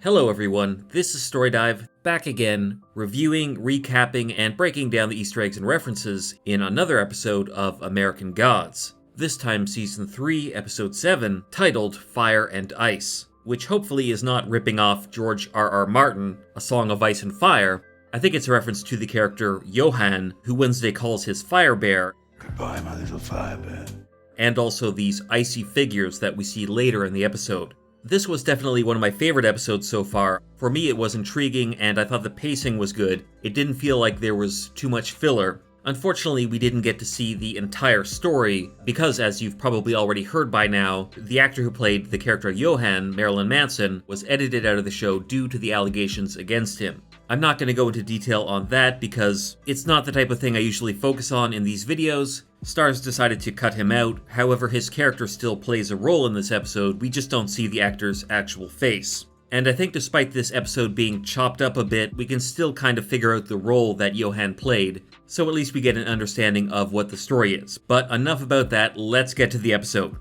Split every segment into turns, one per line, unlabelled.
Hello everyone, this is Storydive, back again, reviewing, recapping, and breaking down the Easter eggs and references in another episode of American Gods. This time Season 3, Episode 7, titled Fire and Ice, which hopefully is not ripping off George R.R. Martin, A Song of Ice and Fire. I think it's a reference to the character Johann, who Wednesday calls his fire bear.
Goodbye, my little fire bear.
And also these icy figures that we see later in the episode. This was definitely one of my favorite episodes so far. For me, it was intriguing, and I thought the pacing was good. It didn't feel like there was too much filler. Unfortunately, we didn't get to see the entire story, because as you've probably already heard by now, the actor who played the character Johann, Marilyn Manson, was edited out of the show due to the allegations against him. I'm not going to go into detail on that because it's not the type of thing I usually focus on in these videos. Starz decided to cut him out, however his character still plays a role in this episode, we just don't see the actor's actual face. And I think despite this episode being chopped up a bit, we can still kind of figure out the role that Johann played, so at least we get an understanding of what the story is. But enough about that, let's get to the episode.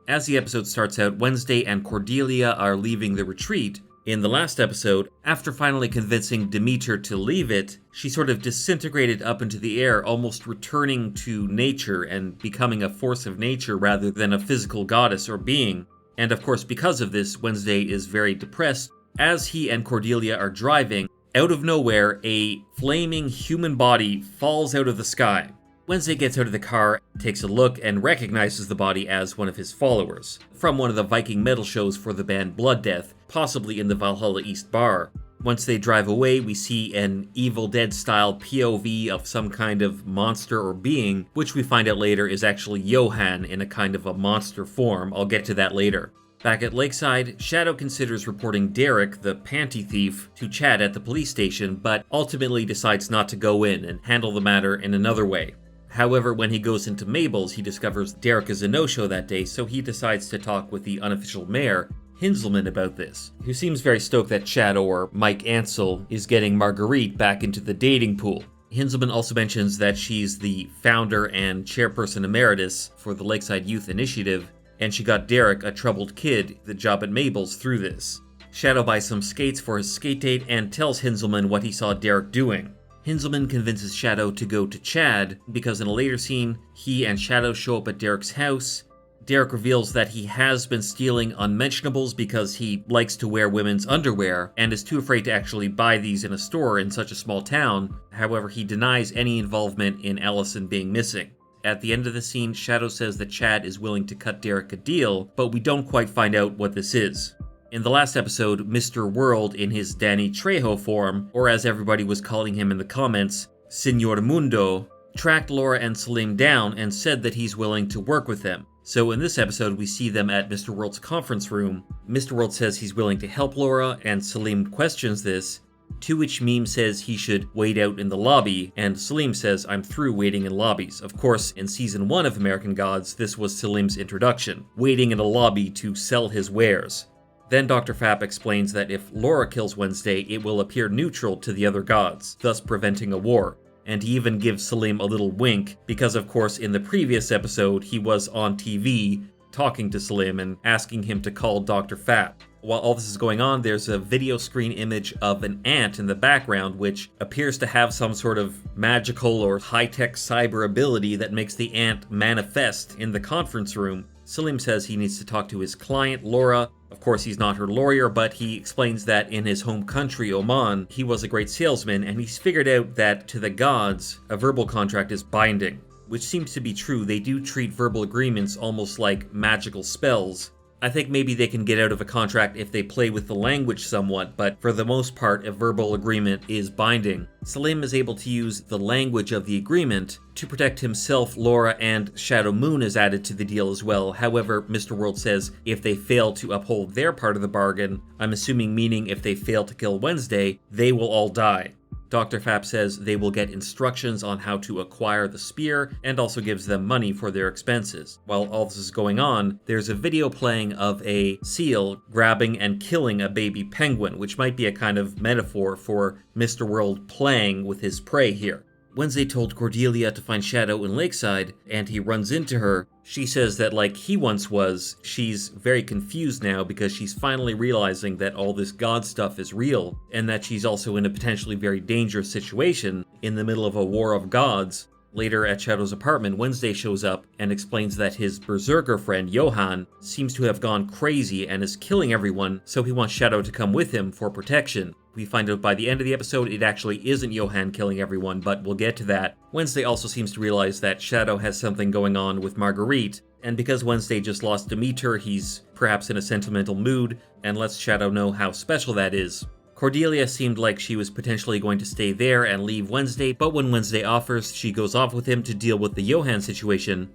As the episode starts out, Wednesday and Cordelia are leaving the retreat. In the last episode, after finally convincing Demeter to leave it, she sort of disintegrated up into the air, almost returning to nature and becoming a force of nature rather than a physical goddess or being. And of course, because of this, Wednesday is very depressed. As he and Cordelia are driving, out of nowhere, a flaming human body falls out of the sky. Wednesday gets out of the car, takes a look, and recognizes the body as one of his followers, from one of the Viking metal shows for the band Blood Death, possibly in the Valhalla East Bar. Once they drive away, we see an Evil Dead-style POV of some kind of monster or being, which we find out later is actually Johann in a kind of a monster form. I'll get to that later. Back at Lakeside, Shadow considers reporting Derek, the panty thief, to Chad at the police station, but ultimately decides not to go in and handle the matter in another way. However, when he goes into Mabel's, he discovers Derek is a no-show that day, so he decides to talk with the unofficial mayor, Hinzelman, about this, who seems very stoked that Shadow, or Mike Ansel, is getting Marguerite back into the dating pool. Hinzelman also mentions that she's the founder and chairperson emeritus for the Lakeside Youth Initiative, and she got Derek, a troubled kid, the job at Mabel's through this. Shadow buys some skates for his skate date and tells Hinzelman what he saw Derek doing. Hinzelman convinces Shadow to go to Chad, because in a later scene, he and Shadow show up at Derek's house. Derek reveals that he has been stealing unmentionables because he likes to wear women's underwear, and is too afraid to actually buy these in a store in such a small town. However, he denies any involvement in Allison being missing. At the end of the scene, Shadow says that Chad is willing to cut Derek a deal, but we don't quite find out what this is. In the last episode, Mr. World, in his Danny Trejo form, or as everybody was calling him in the comments, Señor Mundo, tracked Laura and Salim down and said that he's willing to work with them. So in this episode, we see them at Mr. World's conference room. Mr. World says he's willing to help Laura, and Salim questions this, to which Meme says he should wait out in the lobby, and Salim says, "I'm through waiting in lobbies." Of course, in Season 1 of American Gods, this was Salim's introduction, waiting in a lobby to sell his wares. Then Dr. Fap explains that if Laura kills Wednesday, it will appear neutral to the other gods, thus preventing a war. And he even gives Salim a little wink, because of course in the previous episode he was on TV talking to Salim and asking him to call Dr. Fap. While all this is going on, there's a video screen image of an ant in the background which appears to have some sort of magical or high-tech cyber ability that makes the ant manifest in the conference room. Salim says he needs to talk to his client, Laura. Of course, he's not her lawyer, but he explains that in his home country, Oman, he was a great salesman, and he's figured out that to the gods, a verbal contract is binding. Which seems to be true. They do treat verbal agreements almost like magical spells. I think maybe they can get out of a contract if they play with the language somewhat, but for the most part, a verbal agreement is binding. Salim is able to use the language of the agreement to protect himself, Laura, and Shadow Moon is added to the deal as well. However, Mr. World says if they fail to uphold their part of the bargain, I'm assuming meaning if they fail to kill Wednesday, they will all die. Dr. Fap says they will get instructions on how to acquire the spear and also gives them money for their expenses. While all this is going on, there's a video playing of a seal grabbing and killing a baby penguin, which might be a kind of metaphor for Mr. World playing with his prey here. Wednesday told Cordelia to find Shadow in Lakeside, and he runs into her. She says that like he once was, she's very confused now because she's finally realizing that all this God stuff is real, and that she's also in a potentially very dangerous situation in the middle of a war of gods. Later at Shadow's apartment, Wednesday shows up and explains that his berserker friend, Johan, seems to have gone crazy and is killing everyone, so he wants Shadow to come with him for protection. We find out by the end of the episode it actually isn't Johan killing everyone, but we'll get to that. Wednesday also seems to realize that Shadow has something going on with Marguerite, and because Wednesday just lost Demeter, he's perhaps in a sentimental mood, and lets Shadow know how special that is. Cordelia seemed like she was potentially going to stay there and leave Wednesday, but when Wednesday offers, she goes off with him to deal with the Johan situation.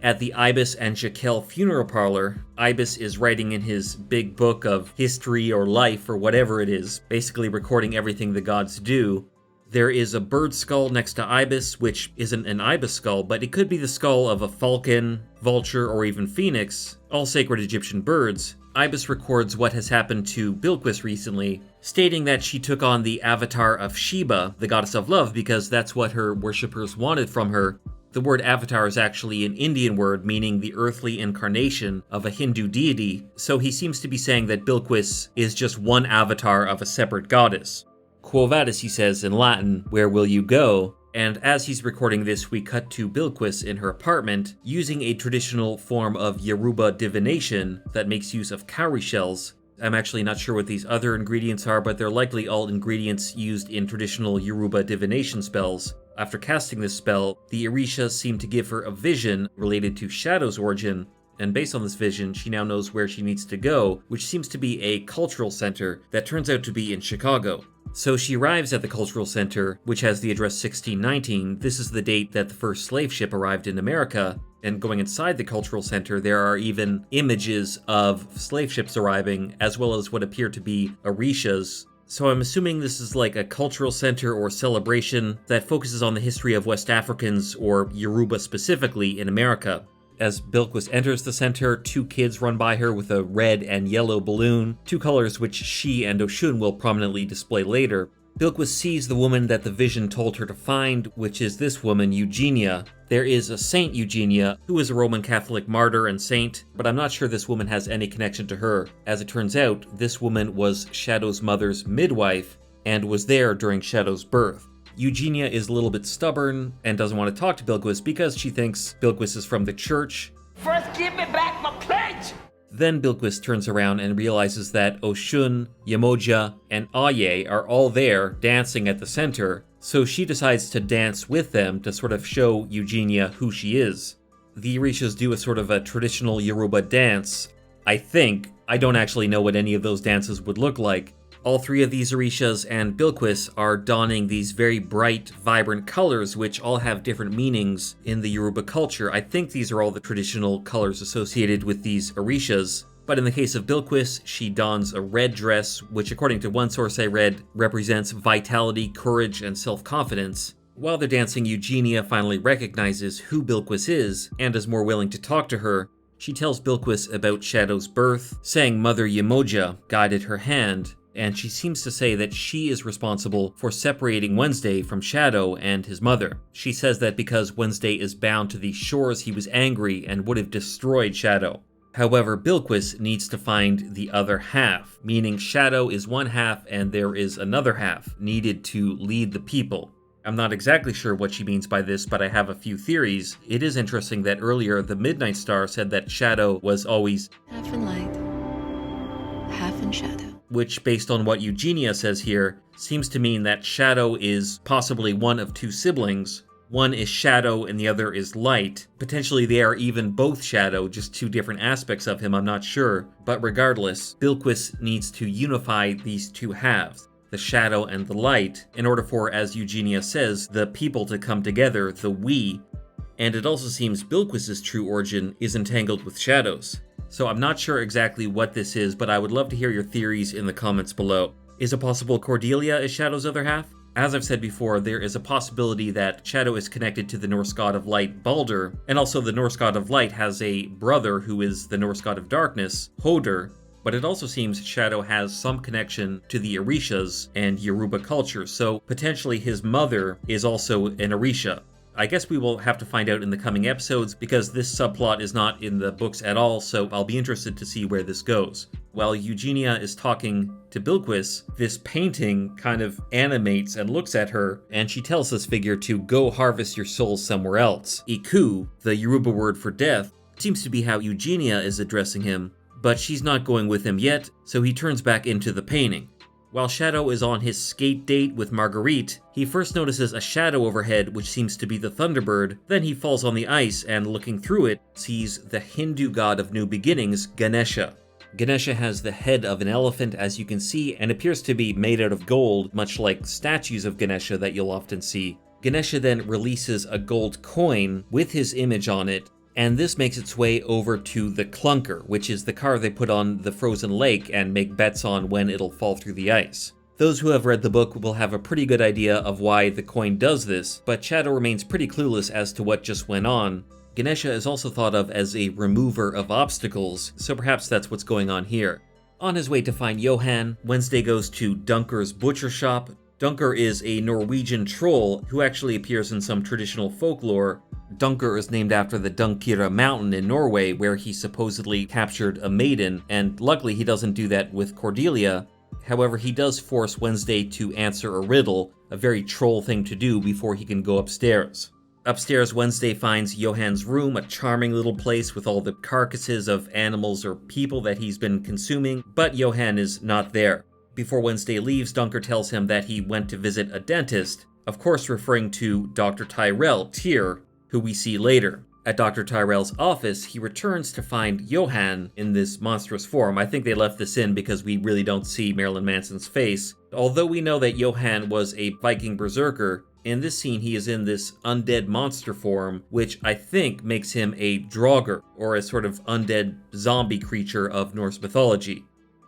At the Ibis and Jaquel funeral parlor, Ibis is writing in his big book of history or life or whatever it is, basically recording everything the gods do. There is a bird skull next to Ibis, which isn't an ibis skull, but it could be the skull of a falcon, vulture, or even phoenix, all sacred Egyptian birds. Ibis records what has happened to Bilquis recently, stating that she took on the avatar of Sheba, the goddess of love, because that's what her worshippers wanted from her. The word avatar is actually an Indian word meaning the earthly incarnation of a Hindu deity, so he seems to be saying that Bilquis is just one avatar of a separate goddess. Quo vadis, he says in Latin, where will you go? And as he's recording this, we cut to Bilquis in her apartment, using a traditional form of Yoruba divination that makes use of cowrie shells. I'm actually not sure what these other ingredients are, but they're likely all ingredients used in traditional Yoruba divination spells. After casting this spell, the Orishas seem to give her a vision related to Shadow's origin, and based on this vision, she now knows where she needs to go, which seems to be a cultural center that turns out to be in Chicago. So she arrives at the cultural center, which has the address 1619. This is the date that the first slave ship arrived in America, and going inside the cultural center, there are even images of slave ships arriving, as well as what appear to be Orishas. So I'm assuming this is like a cultural center or celebration that focuses on the history of West Africans, or Yoruba specifically, in America. As Bilquis enters the center, two kids run by her with a red and yellow balloon, two colors which she and Oshun will prominently display later. Bilquis sees the woman that the vision told her to find, which is this woman, Eugenia. There is a Saint Eugenia, who is a Roman Catholic martyr and saint, but I'm not sure this woman has any connection to her. As it turns out, this woman was Shadow's mother's midwife, and was there during Shadow's birth. Eugenia is a little bit stubborn and doesn't want to talk to Bilquis because she thinks Bilquis is from the church.
First, give me back my plate!
Then Bilquis turns around and realizes that Oshun, Yemoja, and Aye are all there dancing at the center, so she decides to dance with them to sort of show Eugenia who she is. The Orishas do a sort of a traditional Yoruba dance, I think. I don't actually know what any of those dances would look like. All three of these Orishas and Bilquis are donning these very bright, vibrant colors, which all have different meanings in the Yoruba culture. I think these are all the traditional colors associated with these Orishas. But in the case of Bilquis, she dons a red dress, which according to one source I read, represents vitality, courage, and self-confidence. While they're dancing, Eugenia finally recognizes who Bilquis is, and is more willing to talk to her. She tells Bilquis about Shadow's birth, saying Mother Yemoja guided her hand, and she seems to say that she is responsible for separating Wednesday from Shadow and his mother. She says that because Wednesday is bound to these shores, he was angry and would have destroyed Shadow. However, Bilquis needs to find the other half, meaning Shadow is one half and there is another half needed to lead the people. I'm not exactly sure what she means by this, but I have a few theories. It is interesting that earlier the Midnight Star said that Shadow was always
half in light, half in shadow.
Which, based on what Eugenia says here, seems to mean that Shadow is possibly one of two siblings. One is Shadow and the other is Light. Potentially they are even both Shadow, just two different aspects of him, I'm not sure. But regardless, Bilquis needs to unify these two halves, the Shadow and the Light, in order for, as Eugenia says, the people to come together, the we. And it also seems Bilquis's true origin is entangled with Shadow's. So I'm not sure exactly what this is, but I would love to hear your theories in the comments below. Is it possible Cordelia is Shadow's other half? As I've said before, there is a possibility that Shadow is connected to the Norse god of light, Baldur, and also the Norse god of light has a brother who is the Norse god of darkness, Hodur. but it also seems Shadow has some connection to the Orishas and Yoruba culture, so potentially his mother is also an Orisha. I guess we will have to find out in the coming episodes because this subplot is not in the books at all, so I'll be interested to see where this goes. While Eugenia is talking to Bilquis, this painting kind of animates and looks at her, and she tells this figure to go harvest your soul somewhere else. Iku, the Yoruba word for death, seems to be how Eugenia is addressing him, but she's not going with him yet, so he turns back into the painting. While Shadow is on his skate date with Marguerite, he first notices a shadow overhead which seems to be the Thunderbird, then he falls on the ice and looking through it, sees the Hindu god of new beginnings, Ganesha. Ganesha has the head of an elephant as you can see and appears to be made out of gold, much like statues of Ganesha that you'll often see. Ganesha then releases a gold coin with his image on it, and this makes its way over to the clunker, which is the car they put on the frozen lake and make bets on when it'll fall through the ice. Those who have read the book will have a pretty good idea of why the coin does this, but Shadow remains pretty clueless as to what just went on. Ganesha is also thought of as a remover of obstacles, so perhaps that's what's going on here. On his way to find Johan, Wednesday goes to Dunker's butcher shop. Dunker is a Norwegian troll who actually appears in some traditional folklore. Dunker is named after the Dunkira mountain in Norway where he supposedly captured a maiden, and luckily he doesn't do that with Cordelia. However, he does force Wednesday to answer a riddle, a very troll thing to do before he can go upstairs. Upstairs, Wednesday finds Johan's room, a charming little place with all the carcasses of animals or people that he's been consuming, but Johan is not there. Before Wednesday leaves, Dunker tells him that he went to visit a dentist, of course referring to Dr. Tyrell, Tyr, who we see later. At Dr. Tyrell's office, he returns to find Johan in this monstrous form. I think they left this in because we really don't see Marilyn Manson's face. Although we know that Johan was a Viking berserker, in this scene he is in this undead monster form, which I think makes him a DRAUGR, or a sort of undead zombie creature of Norse mythology.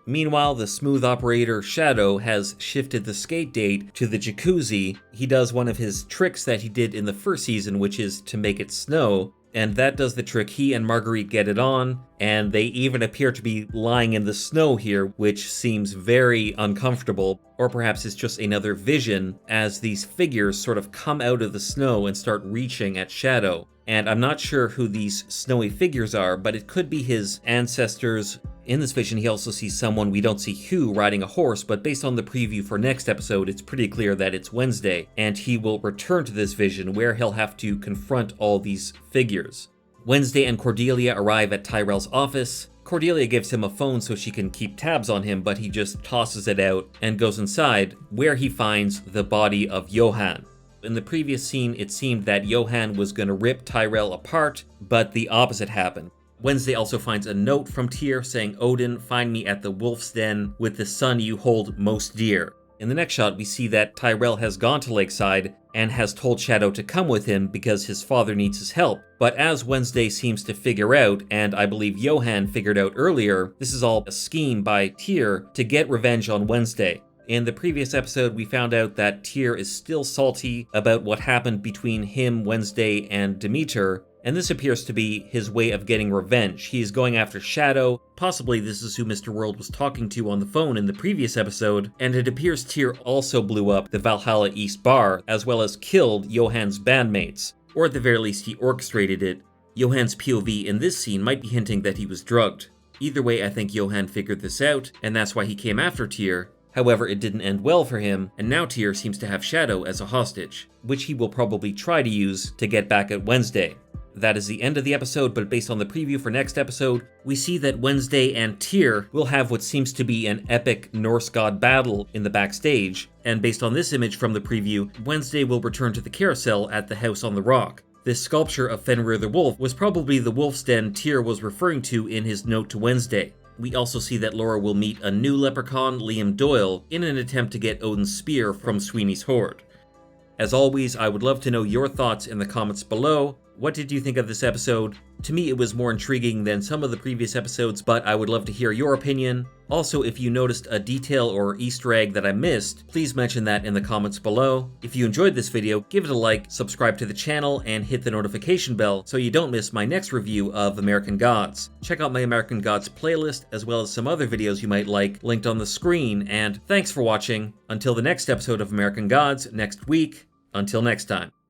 Meanwhile, the smooth operator Shadow has shifted the skate date to the jacuzzi. He does one of his tricks that he did in the first season, which is to make it snow, and that does the trick. He and Marguerite get it on, and they even appear to be lying in the snow here, which seems very uncomfortable, or perhaps it's just another vision as these figures sort of come out of the snow and start reaching at Shadow. And I'm not sure who these snowy figures are, but it could be his ancestors. In this vision, he also sees someone, we don't see who, riding a horse, but based on the preview for next episode, it's pretty clear that it's Wednesday, and he will return to this vision where he'll have to confront all these figures. Wednesday and Cordelia arrive at Tyrell's office. Cordelia gives him a phone so she can keep tabs on him, but he just tosses it out and goes inside, where he finds the body of Johan. In the previous scene, it seemed that Johan was going to rip Tyrell apart, but the opposite happened. Wednesday also finds a note from Tyr saying, "Odin, find me at the wolf's den with the son you hold most dear." In the next shot, we see that Tyrell has gone to Lakeside and has told Shadow to come with him because his father needs his help. But as Wednesday seems to figure out, and I believe Johan figured out earlier, this is all a scheme by Tyr to get revenge on Wednesday. In the previous episode, we found out that Tyr is still salty about what happened between him, Wednesday, and Demeter, and this appears to be his way of getting revenge. He is going after Shadow. Possibly this is who Mr. World was talking to on the phone in the previous episode, and it appears Tyr also blew up the Valhalla East bar, as well as killed Johan's bandmates, or at the very least he orchestrated it. Johan's POV in this scene might be hinting that he was drugged. Either way, I think Johan figured this out, and that's why he came after Tyr. However, it didn't end well for him, and now Tyr seems to have Shadow as a hostage, which he will probably try to use to get back at Wednesday. That is the end of the episode, but based on the preview for next episode, we see that Wednesday and Tyr will have what seems to be an epic Norse god battle in the backstage, and based on this image from the preview, Wednesday will return to the carousel at the House on the Rock. This sculpture of Fenrir the Wolf was probably the wolf's den Tyr was referring to in his note to Wednesday. We also see that Laura will meet a new leprechaun, Liam Doyle, in an attempt to get Odin's spear from Sweeney's hoard. As always, I would love to know your thoughts in the comments below. What did you think of this episode? To me, it was more intriguing than some of the previous episodes, but I would love to hear your opinion. Also, if you noticed a detail or Easter egg that I missed, please mention that in the comments below. If you enjoyed this video, give it a like, subscribe to the channel, and hit the notification bell so you don't miss my next review of American Gods. Check out my American Gods playlist, as well as some other videos you might like, linked on the screen, and thanks for watching. Until the next episode of American Gods next week, until next time.